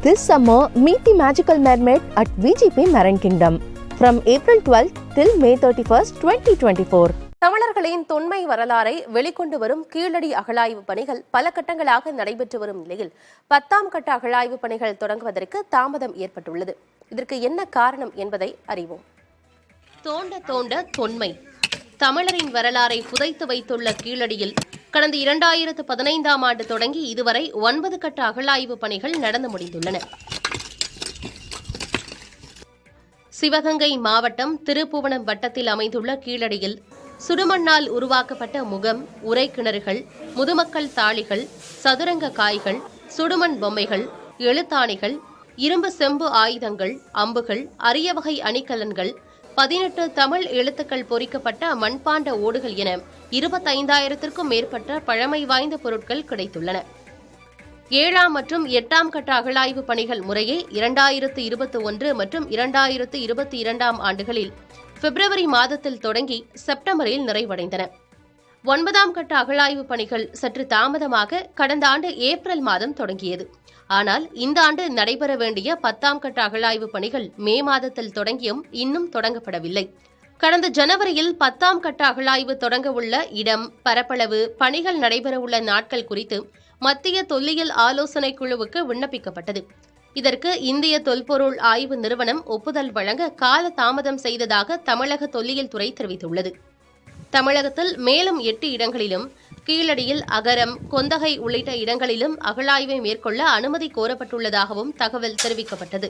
This summer, meet the magical mermaid at VGP Marine Kingdom from April 12th till May 31st, 2024. தமிழர்களின் தொன்மை வரலாறை வெளிக்கொண்டு வரும் கீழடி அகழாய்வு பணிகள் பல கட்டங்களாக நடைபெற்று வரும் நிலையில் 10ஆம் கட்ட அகழாய்வு பணிகள் தொடங்குவதற்கு தாமதம் ஏற்பட்டுள்ளது. இதற்கு என்ன காரணம் என்பதை அறிவோம். தோண்ட தோண்ட தொன்மை தமிழரின் வரலாறை புதைத்து வைத்துள்ள கீழடியில் கடந்த 2015ஆம் ஆண்டு தொடங்கி இதுவரை 9 கட்ட அகழாய்வு பணிகள் நடந்து முடிந்துள்ளன. சிவகங்கை மாவட்டம் திருப்புவனம் வட்டத்தில் அமைந்துள்ள கீழடியில் சுடுமண்ணால் உருவாக்கப்பட்ட முகம், உரை கிணறுகள், முதுமக்கள் தாளிகள், சதுரங்க காய்கள், சுடுமண் பொம்மைகள், எழுத்தாணிகள், இரும்பு செம்பு ஆயுதங்கள், அம்புகள், அரிய வகை அணிகலன்கள், 18 தமிழ் எழுத்துக்கள் பொறிக்கப்பட்ட மண்பாண்ட ஓடுகள் என 25,000க்கும் மேற்பட்ட பழமை வாய்ந்த பொருட்கள் கிடைத்துள்ளன. 7ஆம் மற்றும் 8ஆம் கட்ட அகழாய்வு பணிகள் முறையே 2021 மற்றும் 2022ஆம் ஆண்டுகளில் பிப்ரவரி மாதத்தில் தொடங்கி செப்டம்பரில் நிறைவடைந்தன. 9ஆம் கட்ட அகழாய்வு பணிகள் சற்று தாமதமாக கடந்த ஆண்டு ஏப்ரல் மாதம் தொடங்கியது. ஆனால் இந்த ஆண்டு நடைபெற வேண்டிய 10ஆம் கட்ட அகழாய்வு பணிகள் மே மாதத்தில் தொடங்கியும் இன்னும் தொடங்கப்படவில்லை. கடந்த ஜனவரியில் 10ஆம் கட்ட அகழாய்வு தொடங்க உள்ள இடம், பரப்பளவு, பணிகள் நடைபெறவுள்ள நாட்கள் குறித்து மத்திய தொல்லியல் ஆலோசனை குழுவுக்கு விண்ணப்பிக்கப்பட்டது. இதற்கு இந்திய தொல்பொருள் ஆய்வு நிறுவனம் ஒப்புதல் வழங்க கால தாமதம் செய்ததாக தமிழக தொல்லியல் துறை தெரிவித்துள்ளது. தமிழகத்தில் மேலும் 8 இடங்களிலும், கீழடியில் அகரம், கொந்தகை உள்ளிட்ட இடங்களிலும் அகழாய்வை மேற்கொள்ள அனுமதி கோரப்பட்டுள்ளதாகவும் தகவல் தெரிவிக்கப்பட்டது.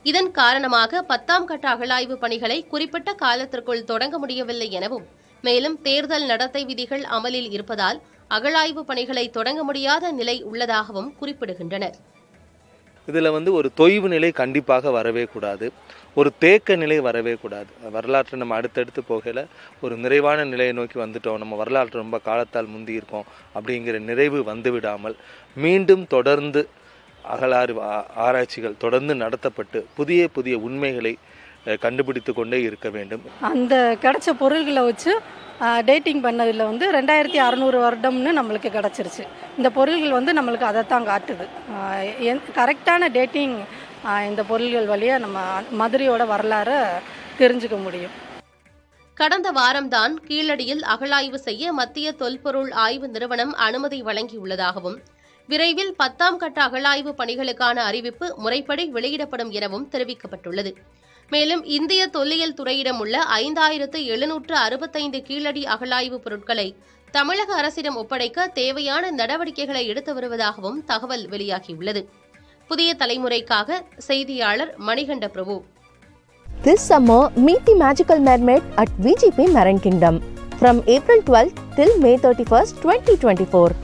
இதன் காரணமாக 10ஆம் கட்ட அகழாய்வு பணிகளை குறிப்பிட்ட காலத்திற்குள் தொடங்க முடியவில்லை எனவும், மேலும் தேர்தல் நடத்தை விதிகள் அமலில் இருப்பதால் அகழாய்வு பணிகளை தொடங்க முடியாத நிலை உள்ளதாகவும் குறிப்பிடுகின்றனர். இதில் ஒரு தொய்வு நிலை கண்டிப்பாக வரவே கூடாது, ஒரு தேக்க நிலை வரவே கூடாது. வரலாற்றை நம்ம அடுத்தடுத்து போகல ஒரு நிறைவான நிலையை நோக்கி வந்துட்டோம், நம்ம வரலாற்று ரொம்ப காலத்தால் முந்தி இருக்கோம் அப்படிங்கிற நிறைவு வந்துவிடாமல் மீண்டும் தொடர்ந்து ஆராய்ச்சிகள் தொடர்ந்து நடத்தப்பட்டு புதிய புதிய உண்மைகளை கண்டுபிடித்து கொண்டே இருக்க வேண்டும். அந்த கிடைச்ச பொருள்களை வச்சு டேட்டிங் பண்ணதில் 2600 வருடம்னு நம்மளுக்கு கிடச்சிருச்சு. இந்த பொருள்கள் நம்மளுக்கு அதைத்தான் காட்டுது. கரெக்டான டேட்டிங் இந்த பொருள்கள் வழியாக நம்ம மதுரையோட வரலாறை தெரிஞ்சுக்க முடியும். கடந்த வாரம்தான் கீழடியில் அகழாய்வு செய்ய மத்திய தொல்பொருள் ஆய்வு நிறுவனம் அனுமதி வழங்கியுள்ளதாகவும், விரைவில் 10ஆம் கட்ட அகழாய்வு பணிகளுக்கான அறிவிப்பு முறைப்படி வெளியிடப்படும் எனவும் தெரிவிக்கப்பட்டுள்ளது. மேலும் இந்திய தொல்லியல் துறையிடம் உள்ள 5,765 கீழடி அகழாய்வு பொருட்களை தமிழக அரசிடம் ஒப்படைக்க தேவையான நடவடிக்கைகளை எடுத்து வருவதாகவும் தகவல் வெளியாகியுள்ளது. புதிய தலைமுறைக்காக செய்தியாளர் மணிகண்ட பிரபு. This summer, meet the magical mermaid at VGP Marine Kingdom from April 12th till May 31st, 2024.